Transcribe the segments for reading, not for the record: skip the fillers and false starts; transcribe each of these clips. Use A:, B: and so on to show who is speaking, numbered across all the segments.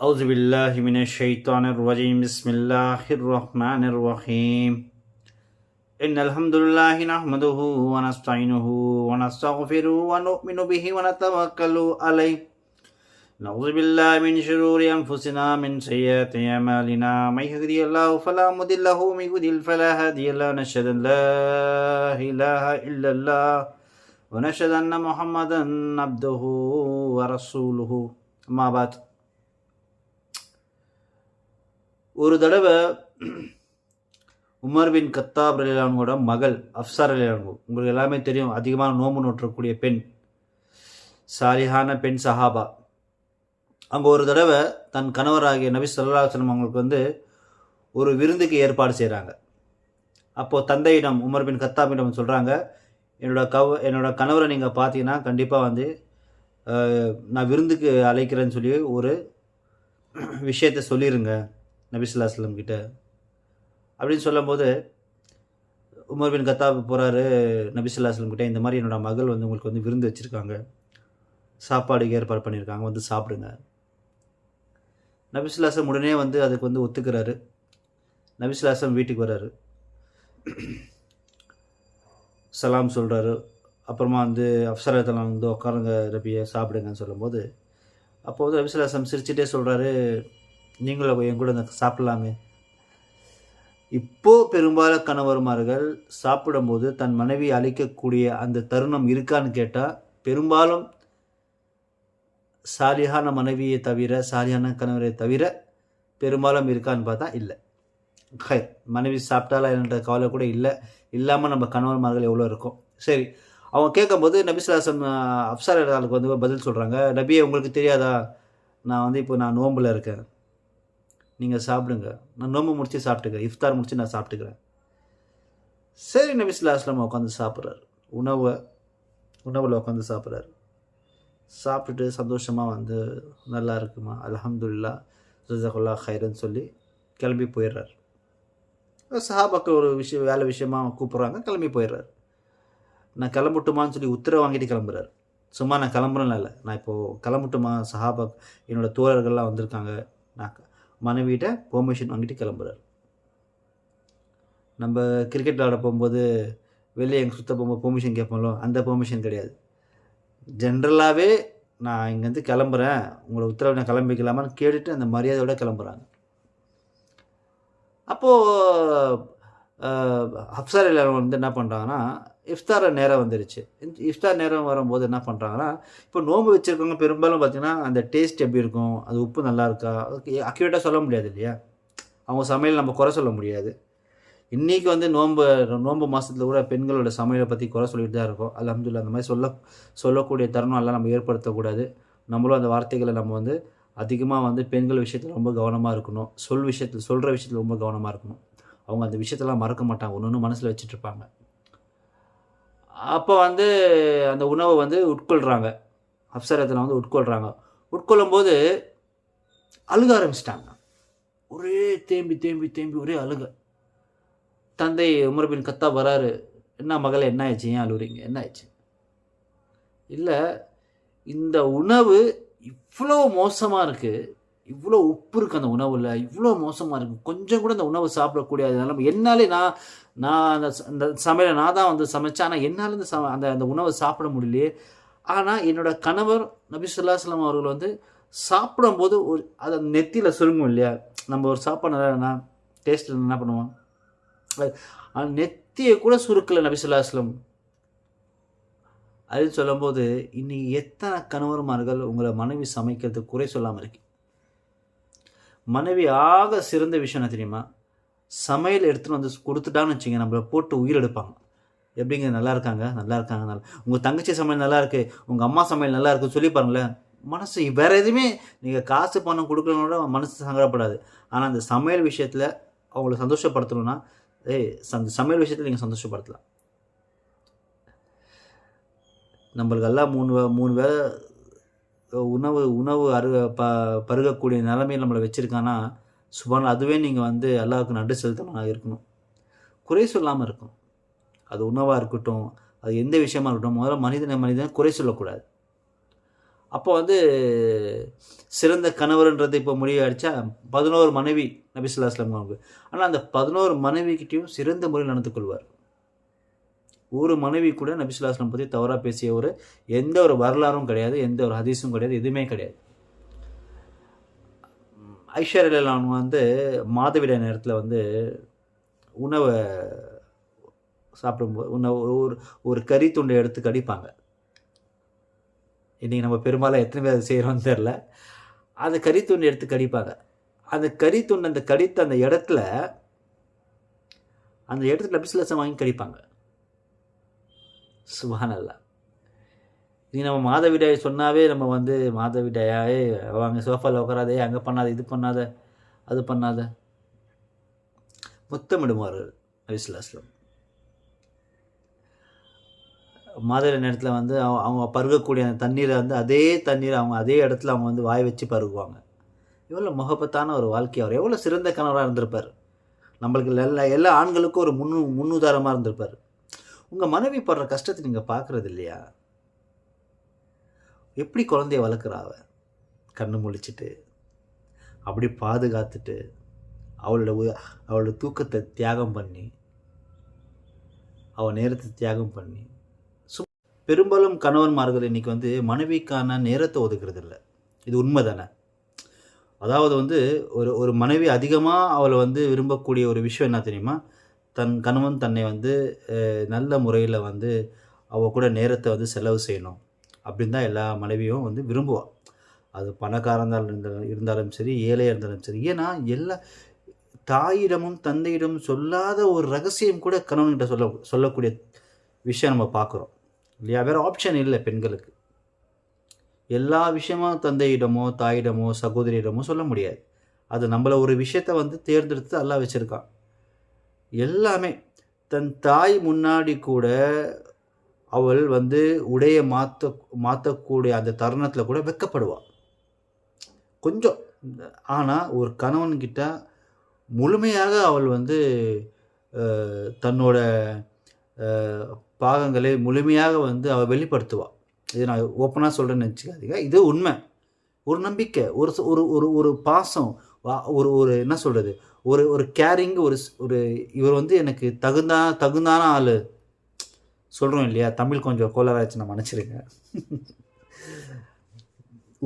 A: أعوذ بالله من الشيطان الرجيم بسم الله الرحمن الرحيم إن الحمد لله نحمده ونستعينه ونستغفره ونؤمن به ونتوكل عليه نعوذ بالله من شرور أنفسنا من سيئات أعمالنا من يهده الله فلا مضل له ومن يضلل فلا هادي له نشهد أن لا إله إلا الله ونشهد أن محمدا عبده ورسوله أما بعد ஒரு தடவை உமர் பின் கத்தாப் ரலியல்லாஹு மகள் அஃப்ஸா ரலியல்லாஹு, உங்களுக்கு எல்லாமே தெரியும், அதிகமான நோன்பு நோற்றக்கூடிய பெண், சாலிஹான பெண் சஹாபா. அங்கே ஒரு தடவை தன் கணவராகிய நபி ஸல்லல்லாஹு அலைஹி வஸல்லம் அவங்களுக்கு ஒரு விருந்துக்கு ஏற்பாடு செய்கிறாங்க. அப்போது தந்தையிடம் உமர் பின் கத்தாபிடம் சொல்கிறாங்க, என்னோட கணவரை நீங்கள் பார்த்தீங்கன்னா கண்டிப்பாக நான் விருந்துக்கு அழைக்கிறேன்னு சொல்லி ஒரு விஷயத்தை சொல்லிடுங்க நபி ஸல்லல்லாஹு அலைஹி வஸல்லம் கிட்ட அப்படின்னு சொல்லும்போது உமர் பின் கத்தாப் போகிறாரு நபி ஸல்லல்லாஹு அலைஹி வஸல்லம் கிட்ட, இந்த மாதிரி என்னோடய மகள் உங்களுக்கு விருந்து வச்சுருக்காங்க, சாப்பாடுக்கு ஏற்பாடு பண்ணியிருக்காங்க, சாப்பிடுங்க. நபி ஸல்லல்லாஹு அலைஹி வஸல்லம் உடனே அதுக்கு ஒத்துக்கிறாரு. நபி ஸல்லல்லாஹு அலைஹி வஸல்லம் வீட்டுக்கு வர்றாரு, சலாம் சொல்கிறாரு. அப்புறமா அஃப்ஸா ரலியல்லாஹு உட்காருங்க நபியை சாப்பிடுங்கன்னு சொல்லும்போது, அப்போது நபி ஸல்லல்லாஹு அலைஹி வஸல்லம் சிரிச்சிட்டே சொல்கிறாரு, நீங்களும் என் கூட சாப்பிடலாமே. இப்போது பெரும்பாலும் கணவர்மார்கள் சாப்பிடும்போது தன் மனைவி அழைக்கக்கூடிய அந்த தருணம் இருக்கான்னு கேட்டால் பெரும்பாலும் சாலிஹான மனைவியை தவிர, சாலிஹான கணவரை தவிர பெரும்பாலும் இருக்கான்னு பார்த்தா இல்லை. மனைவி சாப்பிட்டாலா என்ற கவலை கூட இல்லை. இல்லாமல் நம்ம கணவர்மார்கள் எவ்வளோ இருக்கும். சரி, அவங்க கேட்கும்போது நபி ஸல்லல்லாஹு அலைஹி வஸல்லம் அஃப்ஸா ரலியல்லாஹு பதில் சொல்கிறாங்க, நபியே உங்களுக்கு தெரியாதா, நான் இப்போ நோம்பில் இருக்கேன், நீங்கள் சாப்பிடுங்க, நான் நோம்பு முடிச்சு சாப்பிட்டுக்கிறேன், இஃப்தார் முடிச்சு நான் சாப்பிட்டுக்கிறேன். சரி, நபி ஸல்லல்லாஹு அலைஹி வஸல்லம் உட்காந்து சாப்பிட்றாரு, உணவில் உட்காந்து சாப்பிட்றாரு. சாப்பிட்டுட்டு சந்தோஷமாக நல்லா இருக்குமா, அல்ஹம்துலில்லாஹ், ஜஸாக்கல்லாஹ் ஹைரன்னு சொல்லி கிளம்பி போயிடுறாரு. சஹாபாக்கள் ஒரு வேலை விஷயமாக கூப்பிட்றாங்க, கிளம்பி போயிடுறாரு. நான் கிளம்பட்டுமான்னு சொல்லி உத்தரவு வாங்கிட்டு கிளம்புறாரு. சும்மா நான் கிளம்புறேன்னு இல்லை, நான் இப்போது கிளம்பட்டுமா, என்னோடய தோழர்கள்லாம் வந்திருக்காங்க, நான் மனைவியிட்ட பெர்மிஷன் வாங்கிட்டு கிளம்புறாரு. நம்ம கிரிக்கெட் விளாட போகும்போது வெளியே எங்கே சுற்ற போகும்போது பெர்மிஷன் கேட்போம்ல, அந்த பெர்மிஷன் கிடையாது. ஜென்ரலாகவே நான் இங்கேருந்து கிளம்புறேன், உங்களை உத்தரவு நான் கிளம்பிக்கலாமான்னு கேட்டுட்டு அந்த மரியாதையோட கிளம்புறாங்க. அப்போது அஃப்ஸா ரலியல்லாஹு என்ன பண்ணுறாங்கன்னா, இஃப்தார் நேரம் வந்துருச்சு. இஃப்தார் நேரம் வரும்போது என்ன பண்ணுறாங்கன்னா, இப்போ நோன்பு வச்சுருக்கவங்க பெரும்பாலும் பார்த்திங்கன்னா அந்த டேஸ்ட் எப்படி இருக்கும், அது உப்பு நல்லா இருக்கா, அக்யூரேட்டாக சொல்ல முடியாது இல்லையா, அவங்க சமையல் நம்ம குறை சொல்ல முடியாது. இன்றைக்கி நோன்பு மாதத்தில் கூட பெண்களோட சமையலை பற்றி குறை சொல்லிட்டு தான் இருக்கோம். அல்ஹம்துலில்லாஹ், அந்த மாதிரி சொல்லக்கூடிய தருணம் எல்லாம் நம்ம ஏற்படுத்தக்கூடாது. நம்மளும் அந்த வார்த்தைகளை நம்ம அதிகமாக பெண்கள் விஷயத்தில் ரொம்ப கவனமாக இருக்கணும். சொல்கிற விஷயத்தில் ரொம்ப கவனமாக இருக்கணும். அவங்க அந்த விஷயத்தெல்லாம் மறக்க மாட்டாங்க, ஒன்று மனசில் வச்சுட்ருப்பாங்க. அப்போ அந்த உணவை உட்கொள்கிறாங்க, அஃப்ஸா ரலியல்லாஹு உட்கொள்கிறாங்க. உட்கொள்ளும்போது அழுக ஆரம்பிச்சிட்டாங்க. ஒரே தேம்பி ஒரே அழுக. தந்தை உமர் பின் கத்தாப் வராரு, என்ன மகளே, என்ன ஆயிடுச்சு, ஏன் அழுகுறீங்க, என்ன ஆயிடுச்சு? இல்லை, இந்த உணவு இவ்வளோ மோசமாக இருக்குது, இவ்வளோ உப்பு இருக்குது அந்த உணவில், இவ்வளோ மோசமாக இருக்குது, கொஞ்சம் கூட அந்த உணவு சாப்பிடக்கூடாது நிலைமை. என்னாலே நான் அந்த சமையலை நான் தான் சமைச்சேன், ஆனால் என்னால் அந்த உணவை சாப்பிட முடியலையே. ஆனால் என்னோடய கணவர் நபி ஸல்லல்லாஹு அலைஹி வஸல்லம் அவர்கள் சாப்பிடும்போது அதை நெத்தியில் சுருங்கும் இல்லையா, நம்ம ஒரு சாப்பாடு நல்லா டேஸ்ட்டில் என்ன பண்ணுவோம், நெத்தியை கூட சுருக்கலை நபி ஸல்லல்லாஹு அலைஹி வஸல்லம் அப்படின்னு சொல்லும்போது, இன்னைக்கு எத்தனை கணவர்மார்கள் உங்களை மனைவி சமைக்கிறதுக்கு குறை சொல்லாமல் இருக்கு. மனைவி ஆக சிறந்த விஷயம் என்ன தெரியுமா, சமையல் எடுத்துகிட்டு கொடுத்துட்டான்னு வச்சுங்க, நம்மளை போட்டு உயிர் எடுப்பாங்க. எப்படிங்க, நல்லா இருக்காங்க, உங்கள் தங்கச்சி சமையல் நல்லா இருக்குது, உங்கள் அம்மா சமையல் நல்லா இருக்குன்னு சொல்லி பாருங்களேன், மனசு வேறு எதுவுமே நீங்கள் காசு பணம் கொடுக்கலனோட மனசு சங்கடப்படாது. ஆனால் அந்த சமையல் விஷயத்தில் அவங்கள சந்தோஷப்படுத்தணும்னா அந்த சமையல் விஷயத்தில் நீங்கள் சந்தோஷப்படுத்தலாம். நம்மளுக்கு எல்லாம் மூணு வேளை உணவு பருகக்கூடிய நிலைமையில் நம்மளை வச்சுருக்கான்னா சுபான், அதுவே நீங்கள் அல்லாஹ்வுக்கு நன்றி செலுத்தணும் இருக்கணும், குறை சொல்லாமல் இருக்கணும். அது உணவாக இருக்கட்டும், அது எந்த விஷயமா இருக்கட்டும், முதல்ல மனிதனை குறை சொல்லக்கூடாது. அப்போ வந்து சிறந்த கணவர்ன்றது இப்போ முடிவாயிடுச்சா 11 மனைவி நபி ஸல்லல்லாஹு அலைஹி வஸல்லம். ஆனால் அந்த 11 மனைவிக்கிட்டையும் சிறந்த முறையில் நடந்து கொள்வார். ஒரு மனைவி கூட நபி ஸல்லல்லாஹு அலைஹி வஸல்லம் பற்றி தவறாக பேசிய எந்த ஒரு வரலாறும் கிடையாது, எந்த ஒரு ஹதீஸும் கிடையாது, எதுவுமே கிடையாது. ஆயிஷா ரலியல்லாஹு அன்ஹா வந்து மாதவிடாய் நேரத்தில் வந்து உணவை சாப்பிடும்போது ஒரு கறி துண்டை எடுத்து கடிப்பாங்க. இன்றைக்கி நம்ம பெரும்பாலும் எத்தனை பேர் அதை செய்கிறோம்னு தெரில. அந்த கறி துண்டை எடுத்து கடிப்பாங்க. அந்த கறி துண்டு அந்த கடித்த அந்த இடத்துல நபி ஸல்லல்லாஹு அலைஹி வஸல்லம் வாங்கி கடிப்பாங்க. சுப்ஹானல்லாஹ். நீ நம்ம மாதவிடாய் சொன்னாவே நம்ம வந்து மாதவிடாயே வாங்க சோஃபாவில் உட்காராதே, அங்கே பண்ணாத, இது பண்ணாத, அது பண்ணாத, முத்தமிடுவார்கள் நபி ஸல்லல்லாஹு அலைஹி வஸல்லம். மாதவிடாய் நேரத்தில் வந்து அவங்க பருகக்கூடிய அந்த தண்ணீரை வந்து அதே தண்ணீரை அவங்க அதே இடத்துல அவங்க வந்து வாய் வச்சு பருகுவாங்க. எவ்வளோ முகப்பத்தான ஒரு வாழ்க்கை, அவர் எவ்வளோ சிறந்த கணவராக இருந்திருப்பார். நம்மளுக்கு எல்லா ஆண்களுக்கும் ஒரு முன்னுதாரணமாக இருந்திருப்பார். உங்கள் மனைவி படுற கஷ்டத்தை நீங்கள் பார்க்குறது இல்லையா? எப்படி குழந்தைய வளர்க்குறா அவ, கண்ணு முழிச்சிட்டு அப்படி பாதுகாத்துட்டு அவளோட தூக்கத்தை தியாகம் பண்ணி, அவள் நேரத்தை தியாகம் பண்ணி. பெரும்பாலும் கணவன்மார்கள் இன்றைக்கி வந்து மனைவிக்கான நேரத்தை ஒதுக்குறது இல்லை. இது உண்மை தானே? அதாவது வந்து ஒரு மனைவி அதிகமாக அவளை வந்து விரும்பக்கூடிய ஒரு விஷயம் என்ன தெரியுமா? தன் கணவன் தன்னை வந்து நல்ல முறையில் வந்து அவள் கூட நேரத்தை வந்து செலவு செய்யணும் அப்படின்னு தான் எல்லா மனைவியும் வந்து விரும்புவாள். அது பணக்காரன் இருந்தாலும் சரி, ஏழையாக இருந்தாலும் சரி. ஏன்னா எல்லா தாயிடமும் தந்தையிடமும் சொல்லாத ஒரு ரகசியம் கூட கணவன்கிட்ட சொல்லக்கூடிய விஷயம் நம்ம பார்க்குறோம் இல்லையா? வேறு ஆப்ஷன் இல்லை பெண்களுக்கு. எல்லா விஷயமும் தந்தையிடமோ தாயிடமோ சகோதரியிடமோ சொல்ல முடியாது. அது நம்மளை ஒரு விஷயத்தை வந்து தேர்ந்தெடுத்து அல்லாஹ் வச்சுருக்கான். எல்லாமே தன் தாய் முன்னாடி கூட அவள் வந்து உடையை மாற்றக்கூடிய அந்த தருணத்தில் கூட வெட்கப்படுவாள் கொஞ்சம். ஆனால் ஒரு கணவன்கிட்ட முழுமையாக அவள் வந்து தன்னோட பாகங்களை முழுமையாக வந்து அவள் வெளிப்படுத்துவாள். இது நான் ஓப்பனாக சொல்கிறேன்னு நினச்சிக்காதீங்க, இது உண்மை. ஒரு நம்பிக்கை, ஒரு ஒரு ஒரு பாசம், ஒரு என்ன சொல்கிறது, ஒரு கேரிங், ஒரு இவர் வந்து எனக்கு தகுந்தான ஆள் சொல்கிறோம் இல்லையா? தமிழ் கொஞ்சம் கோளாறாச்சு, நான் மன்னிச்சிருங்க.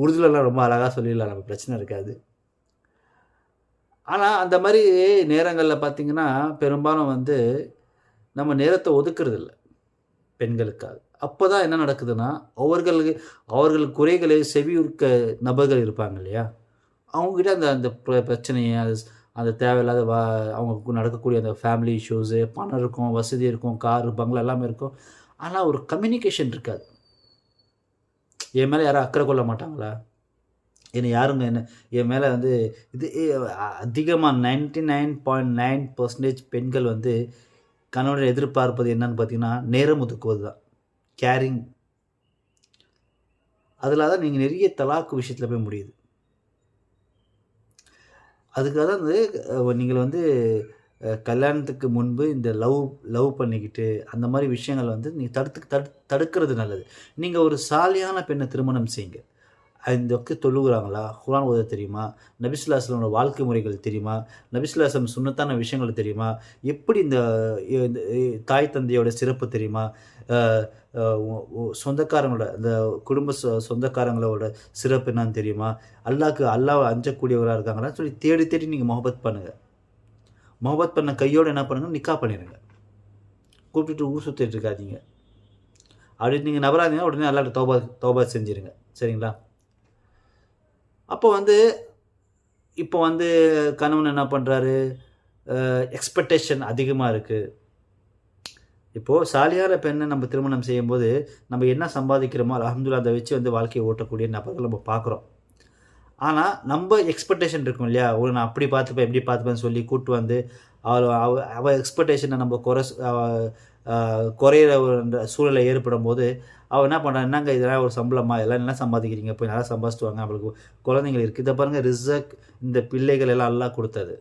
A: உருதுலலாம் ரொம்ப அழகாக சொல்லிடலாம், நம்ம பிரச்சனை இருக்காது. ஆனால் அந்த மாதிரி நேரங்களில் பார்த்திங்கன்னா பெரும்பாலும் வந்து நம்ம நேரத்தை ஒதுக்குறது இல்லை பெண்களுக்காக. அப்போ தான் என்ன நடக்குதுன்னா, அவர்கள் குறைகளை செவியுறுக்க நபர்கள் இருப்பாங்க இல்லையா? அவங்ககிட்ட அந்த பிரச்சனையை, அந்த தேவையில்லாத அவங்க நடக்கக்கூடிய அந்த ஃபேமிலி இஷ்யூஸு, பணம் இருக்கும், வசதி இருக்கும், காரு பங்களா எல்லாமே இருக்கும். ஆனால் ஒரு கம்யூனிகேஷன் இருக்காது. என் மேலே யாரும் அக்கறை கொள்ள மாட்டாங்களா? யாருங்க என் மேலே வந்து இது அதிகமாக 99.9% பெண்கள் வந்து கணவனை எதிர்பார்ப்பது என்னன்னு பார்த்தீங்கன்னா, நேரம் ஒதுக்குவது தான், கேரிங். அதில் தான் நீங்கள் நிறைய தலாக்கு விஷயத்தில் போய் முடியுது. அதுக்காக தான் வந்து நீங்கள் வந்து கல்யாணத்துக்கு முன்பு இந்த லவ் பண்ணிக்கிட்டு அந்த மாதிரி விஷயங்கள் வந்து நீங்கள் தடுக்கிறது நல்லது. நீங்கள் ஒரு சாலியான பெண்ணை திருமணம் செய்யுங்க. இந்த வகைக்கு தொழுகிறாங்களா, குர்ஆன் ஓத தெரியுமா, நபி ஸல்லல்லாஹு அலைஹி வஸல்லம் வாழ்க்கை முறைகள் தெரியுமா, நபி ஸல்லல்லாஹு அலைஹி வஸல்லம் சுன்னத்தான விஷயங்கள் தெரியுமா, எப்படி இந்த தாய் தந்தையோட சிறப்பு தெரியுமா, சொந்தக்காரங்களோட இந்த குடும்ப சொந்தக்காரங்களோட சிறப்பு என்னன்னு தெரியுமா, அல்லாஹ் அஞ்சக்கூடியவராக இருக்காங்களான்னு சொல்லி தேடி நீங்கள் முஹப்பத் பண்ணுங்கள். முஹப்பத் பண்ண கையோடு என்ன பண்ணுங்கள், நிக்கா பண்ணிடுங்க. கூப்பிட்டுட்டு ஊர் சுற்றிட்டு இருக்காதீங்க. அப்படி நீங்கள் நபராதீங்கன்னா உடனே அல்லாஹ்ட்ட தௌபா செஞ்சுருங்க. சரிங்களா? அப்போ வந்து இப்போ வந்து கணவன் என்ன பண்ணுறாரு, எக்ஸ்பெக்டேஷன் அதிகமாக இருக்குது. இப்போது சாலியான பெண்ணை நம்ம திருமணம் செய்யும்போது நம்ம என்ன சம்பாதிக்கிறோமோ அல்ஹம்துலில்லாஹ் அதை வச்சு வந்து வாழ்க்கையை ஓட்டக்கூடிய நபர்கள் நம்ம பார்க்குறோம். ஆனால் நம்ம எக்ஸ்பெக்டேஷன் இருக்கும் இல்லையா, நான் அப்படி பார்த்துப்பேன் இப்படி பார்த்துப்பேன்னு சொல்லி கூப்பிட்டு வந்து அவள் எக்ஸ்பெக்டேஷனை நம்ம குறையிற சூழ்நிலை ஏற்படும் போது அவள் என்ன பண்ணுறான், என்னங்க இதெல்லாம் ஒரு சம்பளமா, எல்லாம் என்ன சம்பாதிக்கிறீங்க, போய் நல்லா சம்பாதிச்சுட்டு வாங்க, அவளுக்கு குழந்தைங்கள் இருக்குது, இதை பாருங்கள் ரிசக், இந்த பிள்ளைகள் எல்லாம் அல்லாஹ் கொடுத்தது.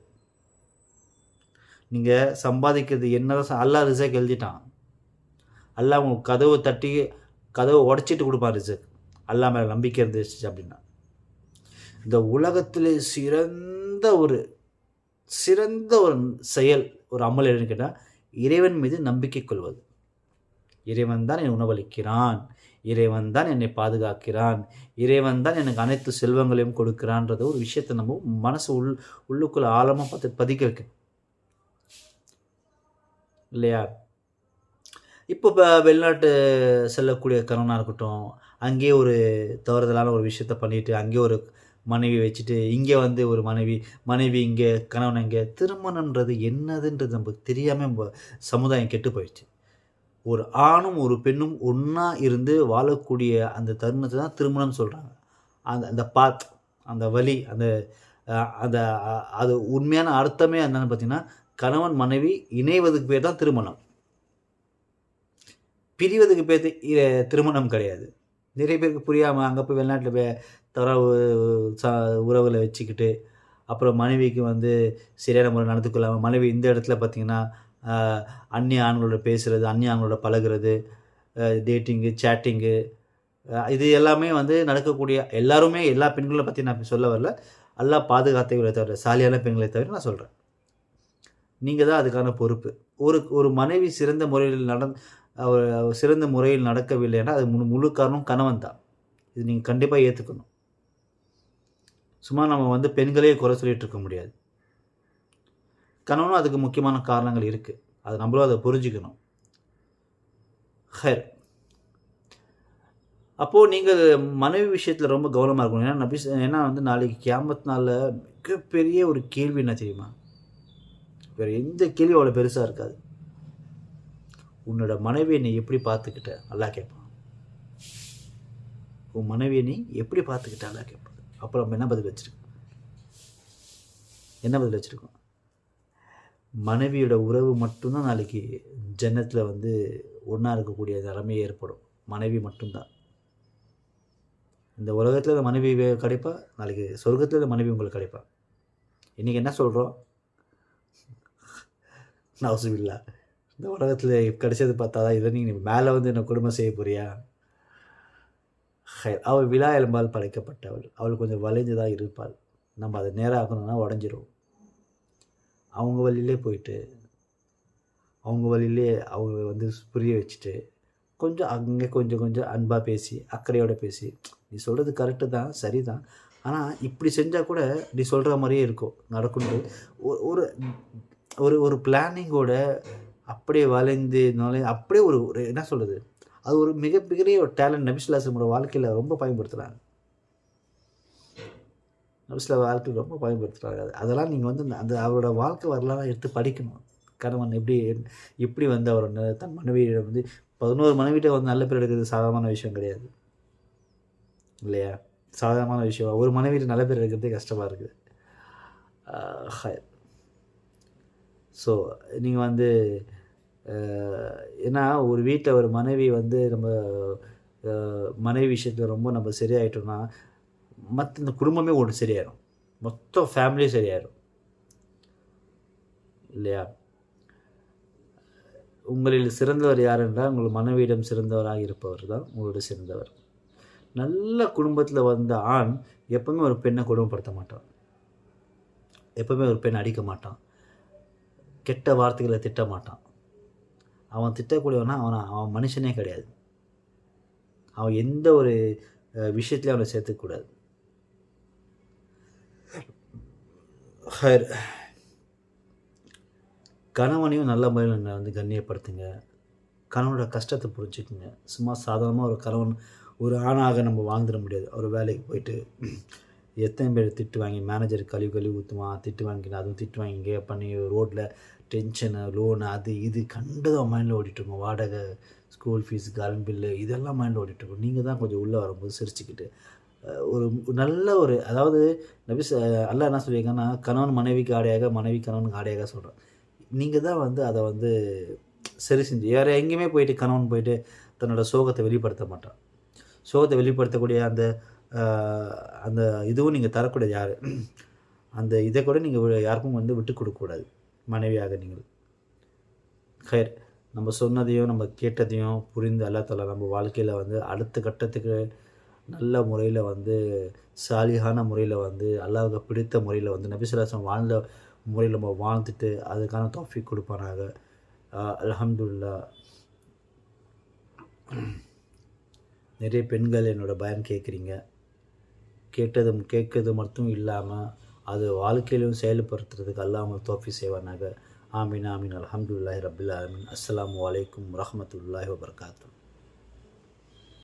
A: நீங்கள் சம்பாதிக்கிறது என்னதான் அல்லாஹ் ரிசக் எழுதிட்டான். அல்லாஹ் உங்களுக்கு கதவை உடச்சிட்டு கொடுப்பான் ரிசக். அல்லாஹ் மேலே நம்பிக்கை இருந்துச்சு அப்படின்னா. இந்த உலகத்திலே சிறந்த ஒரு செயல், ஒரு அமல் என்னன்னு கேட்டால், இறைவன் மீது நம்பிக்கை கொள்வது. இறைவன் தான் என் உணவளிக்கிறான், இறைவன் தான் என்னை பாதுகாக்கிறான், இறைவன் தான் எனக்கு அனைத்து செல்வங்களையும் கொடுக்கிறான்றத ஒரு விஷயத்தை நம்ம மனசு உள்ளுக்குள்ள ஆழமாக பார்த்து பதிக்க வைக்கணும் இல்லையா? இப்போ வெளிநாட்டு செல்லக்கூடிய கணவனாக இருக்கட்டும், அங்கேயே ஒரு தவறுதலான ஒரு விஷயத்த பண்ணிட்டு, அங்கேயே ஒரு மனைவி வச்சுட்டு, இங்கே வந்து ஒரு மனைவி இங்கே, கணவன் இங்கே. திருமணன்றது என்னதுன்றது நமக்கு தெரியாமல் சமுதாயம் கெட்டு போயிடுச்சு. ஒரு ஆணும் ஒரு பெண்ணும் ஒன்றா இருந்து வாழக்கூடிய அந்த தருணத்தை தான் திருமணம் சொல்கிறாங்க. அந்த பாத், அந்த வழி, அந்த அது உண்மையான அர்த்தமே என்னன்னு பார்த்தீங்கன்னா, கணவன் மனைவி இணைவதுக்கு பேர் தான் திருமணம். பிரிவதுக்கு பேர் திருமணம் கிடையாது. நிறைய பேருக்கு புரியாமல் அங்கே போய் வெளிநாட்டில் போய் தவறாக உறவில் வச்சுக்கிட்டு, அப்புறம் மனைவிக்கு வந்து சரியான முறை நடந்து கொள்ளாமல், மனைவி இந்த இடத்துல பார்த்திங்கன்னா அந்நிய ஆண்களோட பேசுகிறது, அந்நிய ஆண்களோட பழகிறது, டேட்டிங்கு, சேட்டிங்கு, இது எல்லாமே வந்து நடக்கக்கூடிய எல்லாருமே எல்லா பெண்களை பற்றி நான் சொல்ல வரல. எல்லாம் பாதுகாத்தவர்களை தவிர, சாலியான பெண்களை தவிர நான் சொல்கிறேன். நீங்கள் தான் அதுக்கான பொறுப்பு. ஒரு மனைவி சிறந்த முறையில் நடக்கவில்லைன்னா அது முழு காரணம் கணவன் தான். இது நீங்கள் கண்டிப்பாக ஏற்றுக்கணும். சும்மா நம்ம வந்து பெண்களே குறை சொல்லிட்டு இருக்க முடியாது. கணவனும் அதுக்கு முக்கியமான காரணங்கள் இருக்குது. அது நம்மளும் அதை புரிஞ்சுக்கணும். ஹைர், அப்போது நீங்கள் மனைவி விஷயத்தில் ரொம்ப கவனமாக இருக்கணும். ஏன்னா வந்து நாளைக்கு கியாமத் நாளில் மிகப்பெரிய ஒரு கேள்வி என்ன தெரியுமா? வேறு எந்த கேள்வியும் அவ்வளோ பெருசாக இருக்காது. உன்னோட மனைவியை நீ எப்படி பார்த்துக்கிட்ட அல்லாஹ் கேட்பான். உன் மனைவியை நீ எப்படி பார்த்துக்கிட்ட அல்லாஹ் கேட்பான். அப்புறம் நம்ம என்ன பதில் வச்சுருக்கோம்? மனைவியோட உறவு மட்டும்தான் நாளைக்கு ஜன்னத்தில் வந்து ஒன்றா இருக்கக்கூடிய நிலைமை ஏற்படும். மனைவி மட்டும்தான். இந்த உலகத்தில் இந்த மனைவி கிடைப்பா, நாளைக்கு சொர்க்கத்தில் இந்த மனைவி உங்களுக்கு கிடைப்பா. இன்றைக்கி என்ன சொல்கிறோம்? நவுசுபில்லா, இந்த உலகத்தில் கிடைச்சது பார்த்தாதான் இதை நீங்கள் மேலே வந்து என்ன குடும்பம் செய்ய போறியா? அவள் விழா எலும்பால் படைக்கப்பட்டவள். அவள் கொஞ்சம் வளைஞ்சு தான் இருப்பாள். நம்ம அதை நேராக ஆக்கணும்னா உடஞ்சிரும். அவங்க வழியிலே போயிட்டு, அவங்க வழியிலே அவங்க வந்து புரிய வச்சுட்டு, கொஞ்சம் அங்கே கொஞ்சம் அன்பாக பேசி, அக்கறையோடு பேசி, நீ சொல்கிறது கரெக்டு தான், சரி தான், ஆனால் இப்படி செஞ்சால் கூட நீ சொல்கிற மாதிரியே இருக்கும் நடக்கும்னு ஒரு ஒரு ஒரு பிளானிங்கோட அப்படியே வளைந்து அப்படியே ஒரு என்ன சொல்கிறது, அது ஒரு மிகப்பெரிய ஒரு டேலண்ட் நபிசுல்லாஹ்வோட வாழ்க்கையில் ரொம்ப பயன்படுத்துகிறாங்க. நபிசுல்லாஹ் வாழ்க்கையில் ரொம்ப பயன்படுத்துகிறாங்க. அதெல்லாம் நீங்கள் வந்து அவரோட வாழ்க்கை வரலாறு எடுத்து படிக்கணும். கணவன் எப்படி வந்து அவர் தன் மனைவியிடம் வந்து 11 மனைவிட்ட வந்து நல்ல பேர் எடுக்கிறது சாதாரணமான விஷயம் கிடையாது இல்லையா? சாதாரணமான விஷயம். ஒரு மனைவிட்டு நல்ல பேர் எடுக்கிறதே கஷ்டமாக இருக்குது. ஸோ நீங்கள் வந்து ஏன்னா ஒரு வீட்டில் ஒரு மனைவி வந்து நம்ம மனைவி விஷயத்தில் ரொம்ப நம்ம சரியாயிட்டோம்னா மற்ற இந்த குடும்பமே ஒன்று சரியாயிடும், மொத்தம் ஃபேமிலியும் சரியாயிடும் இல்லையா? உங்களில் சிறந்தவர் யார் என்றால் உங்கள் மனைவியிடம் சிறந்தவராக இருப்பவர் தான் உங்களோட சிறந்தவர். நல்ல குடும்பத்தில் வந்த ஆண் எப்பவுமே ஒரு பெண்ணை கொடுமைப்படுத்த மாட்டான், எப்பவுமே ஒரு பெண் அடிக்க மாட்டான், கெட்ட வார்த்தைகளை திட்ட மாட்டான். அவன் திட்டக்கூடியவனா அவன் மனுஷனே கிடையாது. அவன் எந்த ஒரு விஷயத்துலையும் அவனை சேர்த்துக்கூடாது. கணவனையும் நல்ல முறையில் வந்து கண்ணியப்படுத்துங்க. கணவனோட கஷ்டத்தை புரிஞ்சுக்குங்க. சும்மா சாதாரணமாக ஒரு கணவன் ஒரு ஆணாக நம்ம வாழ்ந்துட முடியாது. அவர் வேலைக்கு போயிட்டு எத்தனை பேர் திட்டு வாங்கி, மேனேஜர் கழுவி ஊற்றுவான், திட்டு வாங்கினா அதுவும் திட்டு வாங்கி இங்கே பண்ணி ரோட்டில் டென்ஷனு, லோனு, அது இது கண்டதும் மைண்டில் ஓடிட்டுருக்கோம். வாடகை, ஸ்கூல் ஃபீஸ், கரண்ட் பில்லு, இதெல்லாம் மைண்டில் ஓடிட்டுருக்கோம். நீங்கள் தான் கொஞ்சம் உள்ளே வரும்போது சிரிச்சுக்கிட்டு ஒரு நல்ல ஒரு அதாவது அல்லாஹ் என்ன சொல்லியிருக்காங்கன்னா, கணவன் மனைவிக்கு ஆடையாக, மனைவி கணவனுக்கு ஆடையாக சொல்கிறோம். நீங்கள் தான் வந்து அதை வந்து சரி செஞ்சு வேறு எங்கேயுமே போயிட்டு கணவன் போயிட்டு தன்னோட சோகத்தை வெளிப்படுத்த மாட்டான். சோகத்தை வெளிப்படுத்தக்கூடிய அந்த இதுவும் நீங்கள் தரக்கூடாது. யார் அந்த இதை கூட நீங்கள் யாருக்கும் வந்து விட்டு கொடுக்கக்கூடாது. மனைவியாக நீங்கள் ஹைர், நம்ம சொன்னதையும் நம்ம கேட்டதையும் புரிந்து அல்லாஹ் தஆலா நம்ம வாழ்க்கையில் வந்து அடுத்த கட்டத்துக்கு நல்ல முறையில் வந்து சாலிகான முறையில் வந்து அல்லாஹ்வுக்கு பிடித்த முறையில் வந்து நபி ஸல்லல்லாஹு அலைஹி வஸல்லம் வாழ்ந்த முறையில் நம்ம வாழ்ந்துட்டு அதுக்கான தௌஃபீக் கொடுப்பானாக. அல்ஹம்துலில்லாஹ். நிறைய பெண்கள் என்னோடய பயான் கேட்குறீங்க. கேட்கறது மட்டும் இல்லாமல் அது வாழ்க்கையிலும் செயல்படுத்துறதுக்கு அல்லாஹ் உங்களுக்கு தௌஃபீக் செய்வானாக. ஆமீன் ஆமீன். அல்ஹம்துலில்லாஹி ரப்பில் ஆலமீன். அஸ்ஸலாமு அலைக்கும் வரஹ்மத்துல்லாஹி வபரகாத்துஹு.